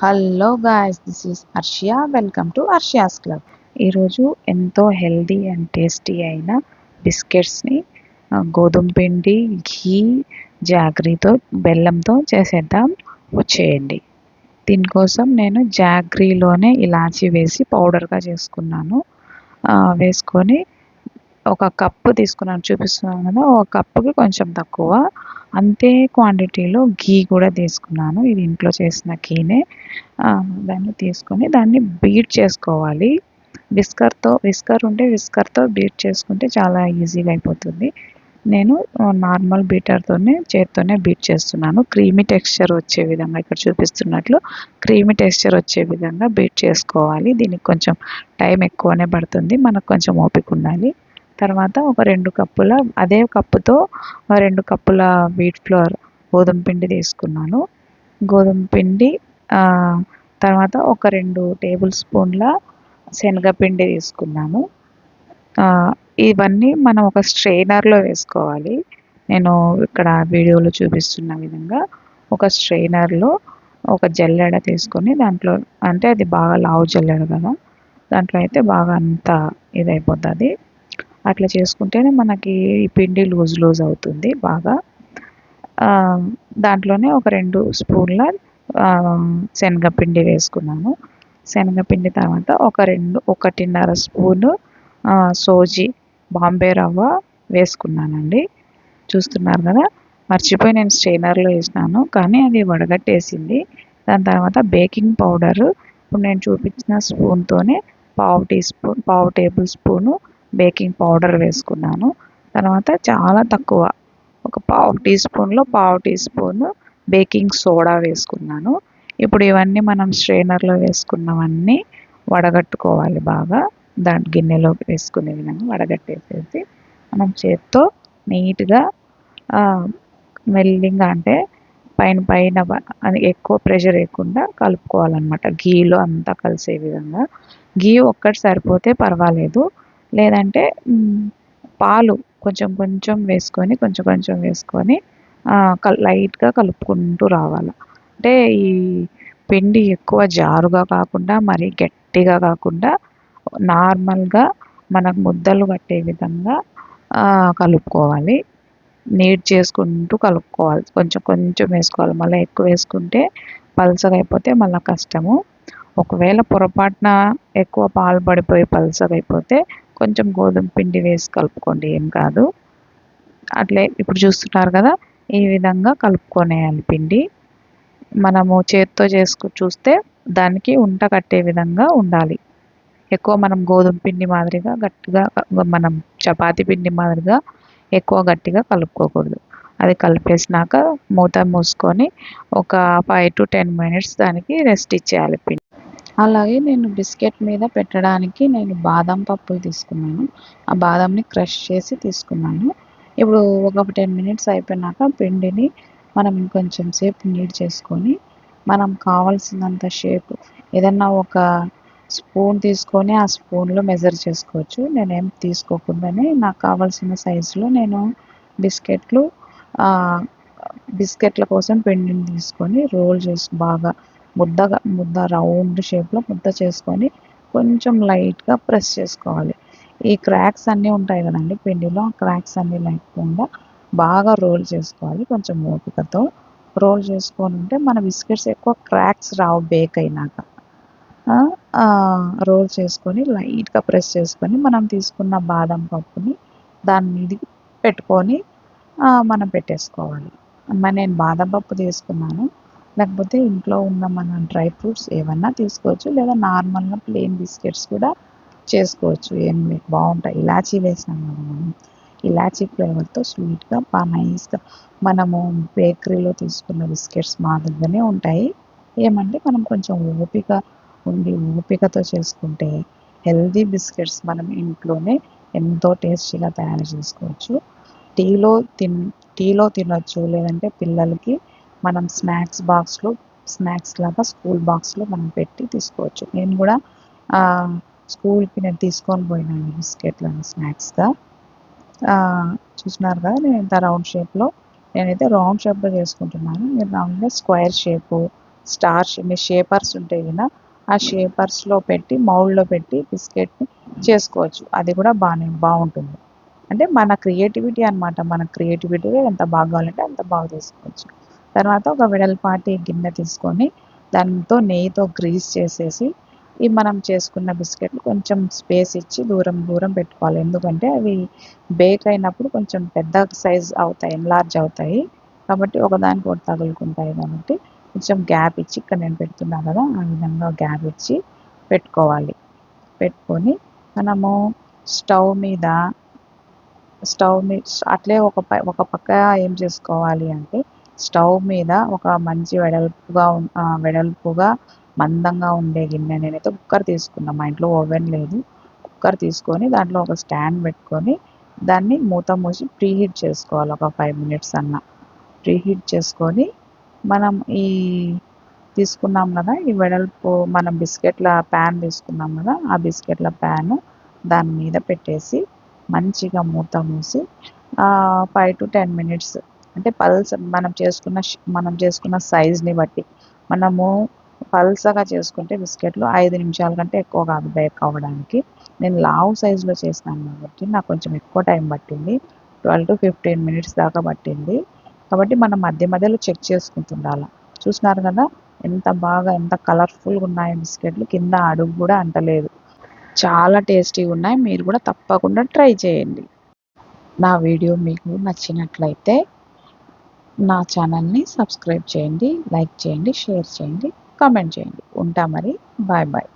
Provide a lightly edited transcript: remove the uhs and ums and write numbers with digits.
Hello guys, this is Harshiya. Welcome to Harshiya's club. ఈరోజు ఎంతో healthy and tasty అయిన బిస్కెట్స్ని గోధుమ పిండి, ఘీ, జాగ్రీతో, బెల్లంతో చేసేద్దాం. వచ్చేయండి. దీనికోసం నేను జాగ్రీలోనే ఇలాచీ వేసి పౌడర్గా చేసుకున్నాను. వేసుకొని ఒక కప్పు తీసుకున్నాను, చూపిస్తున్నాను కదా, ఒక కప్పుకి కొంచెం తక్కువ. అంతే క్వాంటిటీలో ఘీ కూడా తీసుకున్నాను. ఇది ఇంట్లో చేసిన ఘీనే. దాన్ని తీసుకొని దాన్ని బీట్ చేసుకోవాలి. విస్కర్ ఉంటే విస్కర్తో బీట్ చేసుకుంటే చాలా ఈజీగా అయిపోతుంది. నేను నార్మల్ బీటర్తోనే, చేత్తోనే బీట్ చేస్తున్నాను. క్రీమీ టెక్స్చర్ వచ్చే విధంగా, ఇక్కడ చూపిస్తున్నట్లు క్రీమీ టెక్స్చర్ వచ్చే విధంగా బీట్ చేసుకోవాలి. దీనికి కొంచెం టైం ఎక్కువనే పడుతుంది, మనకు కొంచెం ఓపిక ఉండాలి. తర్వాత ఒక 2 కప్పుల, అదే కప్పుతో 2 కప్పుల వీట్ ఫ్లోర్, గోధుమ పిండి తీసుకున్నాను. గోధుమ పిండి తర్వాత ఒక 2 టేబుల్ స్పూన్ల శనగపిండి తీసుకున్నాను. ఇవన్నీ మనం ఒక స్ట్రెయినర్లో వేసుకోవాలి. నేను ఇక్కడ వీడియోలో చూపిస్తున్న విధంగా ఒక స్ట్రెయినర్లో ఒక జల్లెడ తీసుకొని, దాంట్లో అంటే అది బాగా లావు జల్లెడ కదా, దాంట్లో అయితే బాగా అంతా ఇదైపోతుంది. అట్లా చేసుకుంటేనే మనకి ఈ పిండి లూజ్ అవుతుంది బాగా. దాంట్లోనే ఒక 2 స్పూన్ల శనగపిండి వేసుకున్నాను. శనగపిండి తర్వాత ఒక 1.5 స్పూను సోజీ బాంబే రవ్వ వేసుకున్నానండి. చూస్తున్నారు కదా, మర్చిపోయి నేను స్ట్రెయినర్లో వేసినాను, కానీ అది వడగట్టేసింది. దాని తర్వాత బేకింగ్ పౌడరు, ఇప్పుడు నేను చూపించిన స్పూన్తోనే పావు టేబుల్ స్పూను బేకింగ్ పౌడర్ వేసుకున్నాను. తర్వాత చాలా తక్కువ, ఒక పావు టీ స్పూను బేకింగ్ సోడా వేసుకున్నాను. ఇప్పుడు ఇవన్నీ మనం స్ట్రెయినర్లో వేసుకున్నవన్నీ వడగట్టుకోవాలి బాగా. గిన్నెలో వేసుకునే విధంగా వడగట్టేసేసి మనం చేత్తో నీట్గా మెల్లిగా, అంటే పైన అది ఎక్కువ ప్రెషర్ వేయకుండా కలుపుకోవాలన్నమాట. ఘీలో అంతా కలిసే విధంగా. ఘీ ఒక్కటి సరిపోతే పర్వాలేదు, లేదంటే పాలు కొంచెం కొంచెం వేసుకొని లైట్గా కలుపుకుంటూ రావాలి. అంటే ఈ పిండి ఎక్కువ జారుగా కాకుండా, మరీ గట్టిగా కాకుండా, నార్మల్గా మనకు ముద్దలు పట్టే విధంగా కలుపుకోవాలి. నీట్ చేసుకుంటూ కలుపుకోవాలి. కొంచెం కొంచెం వేసుకోవాలి, మళ్ళీ ఎక్కువ వేసుకుంటే పలసగా అయిపోతే మళ్ళీ కష్టము. ఒకవేళ పొరపాటున ఎక్కువ పాలు పడిపోయి పలసగా అయిపోతే కొంచెం గోధుమ పిండి వేసి కలుపుకోండి, ఏం కాదు. అట్లే ఇప్పుడు చూస్తున్నారు కదా, ఈ విధంగా కలుపుకొనేయాలి పిండి. మనము చేత్తో చూస్తే దానికి ఉంట కట్టే విధంగా ఉండాలి. ఎక్కువ మనం గోధుమ పిండి మాదిరిగా గట్టిగా, మనం చపాతీ పిండి మాదిరిగా ఎక్కువ గట్టిగా కలుపుకోకూడదు. అది కలిపేసినాక మూత మూసుకొని ఒక 5 to 10 minutes దానికి రెస్ట్ ఇచ్చేయాలి పిండి. అలాగే నేను బిస్కెట్ మీద పెట్టడానికి నేను బాదం పప్పులు తీసుకున్నాను. ఆ బాదంని క్రష్ చేసి తీసుకున్నాను. ఇప్పుడు ఒక 10 minutes అయిపోయినాక పిండిని మనం ఇంకొంచెం సేపు నీట్ చేసుకొని, మనం కావాల్సినంత షేప్ ఏదన్నా ఒక స్పూన్ తీసుకొని ఆ స్పూన్లో మెజర్ చేసుకోవచ్చు. నేనేం తీసుకోకుండానే నాకు కావాల్సిన సైజులో నేను బిస్కెట్ల కోసం పిండిని తీసుకొని రోల్ చేసి బాగా ముద్ద రౌండ్ షేప్లో ముద్ద చేసుకొని కొంచెం లైట్గా ప్రెస్ చేసుకోవాలి. ఈ క్రాక్స్ అన్నీ ఉంటాయి కదండి పిండిలో, ఆ క్రాక్స్ అన్నీ లేకుండా బాగా రోల్ చేసుకోవాలి. కొంచెం ఓపికతో రోల్ చేసుకొని ఉంటే మన బిస్కెట్స్ ఎక్కువ క్రాక్స్ రావు బేక్ అయినాక. రోల్ చేసుకొని లైట్గా ప్రెస్ చేసుకొని మనం తీసుకున్న బాదం పప్పుని దాని మీదకి పెట్టుకొని మనం పెట్టేసుకోవాలి. నేను బాదం పప్పు తీసుకున్నాను, లేకపోతే ఇంట్లో ఉన్న మన డ్రై ఫ్రూట్స్ ఏమన్నా తీసుకోవచ్చు, లేదా నార్మల్గా ప్లెయిన్ బిస్కెట్స్ కూడా చేసుకోవచ్చు. ఏం బాగుంటాయి, ఇలాచీ వేసినాం కదా మనం, ఇలాచీ ఫ్లేవర్తో స్వీట్గా బాగా నైస్గా మనము బేకరీలో తీసుకున్న బిస్కెట్స్ మాదిరిగానే ఉంటాయి. ఏమంటే మనం కొంచెం ఓపికతో చేసుకుంటే హెల్దీ బిస్కెట్స్ మనం ఇంట్లోనే ఎంతో టేస్టీగా తయారు చేసుకోవచ్చు. టీలో తినొచ్చు, లేదంటే పిల్లలకి మనం స్నాక్స్ లాగా స్కూల్ బాక్స్లో మనం పెట్టి తీసుకోవచ్చు. నేను కూడా స్కూల్కి నేను తీసుకొని పోయినాను బిస్కెట్లను స్నాక్స్గా. చూసినారు కదా, నేను ఇంత రౌండ్ షేప్లో, నేనైతే రౌండ్ షేప్లో చేసుకుంటున్నాను. మీరు రౌండ్గా స్క్వేర్ షేపు, షేపర్స్ ఉంటాయి కదా, ఆ షేపర్స్లో పెట్టి మౌల్డ్లో పెట్టి బిస్కెట్ని చేసుకోవచ్చు. అది కూడా బాగుంటుంది. అంటే మన క్రియేటివిటీ అనమాట. మన క్రియేటివిటీగా ఎంత బాగా కావాలంటే అంత బాగా చేసుకోవచ్చు. తర్వాత ఒక వెడల్పాటి గిన్నె తీసుకొని దాంతో నెయ్యితో గ్రీస్ చేసేసి ఈ మనం చేసుకున్న బిస్కెట్లు కొంచెం స్పేస్ ఇచ్చి దూరం దూరం పెట్టుకోవాలి. ఎందుకంటే అవి బేక్ అయినప్పుడు కొంచెం పెద్ద సైజ్ అవుతాయి, ఎన్లార్జ్ అవుతాయి. కాబట్టి ఒకదానికి ఒకటి తగులుకుంటాయి కాబట్టి కొంచెం గ్యాప్ ఇచ్చి, ఇక్కడ నేను పెడుతున్నాను కదా ఆ విధంగా గ్యాప్ ఇచ్చి పెట్టుకోవాలి. పెట్టుకొని మనము స్టవ్ మీద అట్లే ఒక పక్క ఏం చేసుకోవాలి అంటే స్టవ్ మీద ఒక మంచి వెడల్పుగా మందంగా ఉండే గిన్నె, నేనైతే కుక్కర్ తీసుకున్నా, మా ఇంట్లో ఓవెన్ లేదు. కుక్కర్ తీసుకొని దాంట్లో ఒక స్టాండ్ పెట్టుకొని దాన్ని మూత మూసి ప్రీహీట్ చేసుకోవాలి. ఒక 5 మినిట్స్ అన్న ప్రీహీట్ చేసుకొని మనం ఈ తీసుకున్నాం కదా, ఈ వెడల్పు మనం బిస్కెట్ల ప్యాన్ తీసుకున్నాం కదా, ఆ బిస్కెట్ల ప్యాన్ దాని మీద పెట్టేసి మంచిగా మూత మూసి 5 to 10 మినిట్స్, అంటే మనం చేసుకున్న సైజ్ని బట్టి మనము పల్సగా చేసుకుంటే బిస్కెట్లు 5 నిమిషాల కంటే ఎక్కువ కాదు బేక్ అవ్వడానికి. నేను లావు సైజులో చేసినాను కాబట్టి నాకు కొంచెం ఎక్కువ టైం పట్టింది, 12 to 15 మినిట్స్ దాకా పట్టింది. కాబట్టి మనం మధ్య మధ్యలో చెక్ చేసుకుంటుండాలి. చూసినారు కదా ఎంత కలర్ఫుల్గా ఉన్నాయో బిస్కెట్లు, కింద అడుగు కూడా అంటలేదు. చాలా టేస్టీగా ఉన్నాయి. మీరు కూడా తప్పకుండా ట్రై చేయండి. నా వీడియో మీకు నచ్చినట్లయితే నా ఛానల్ని సబ్స్క్రైబ్ చేయండి, లైక్ చేయండి, షేర్ చేయండి, కామెంట్ చేయండి. ఉంటా మరి. Bye bye.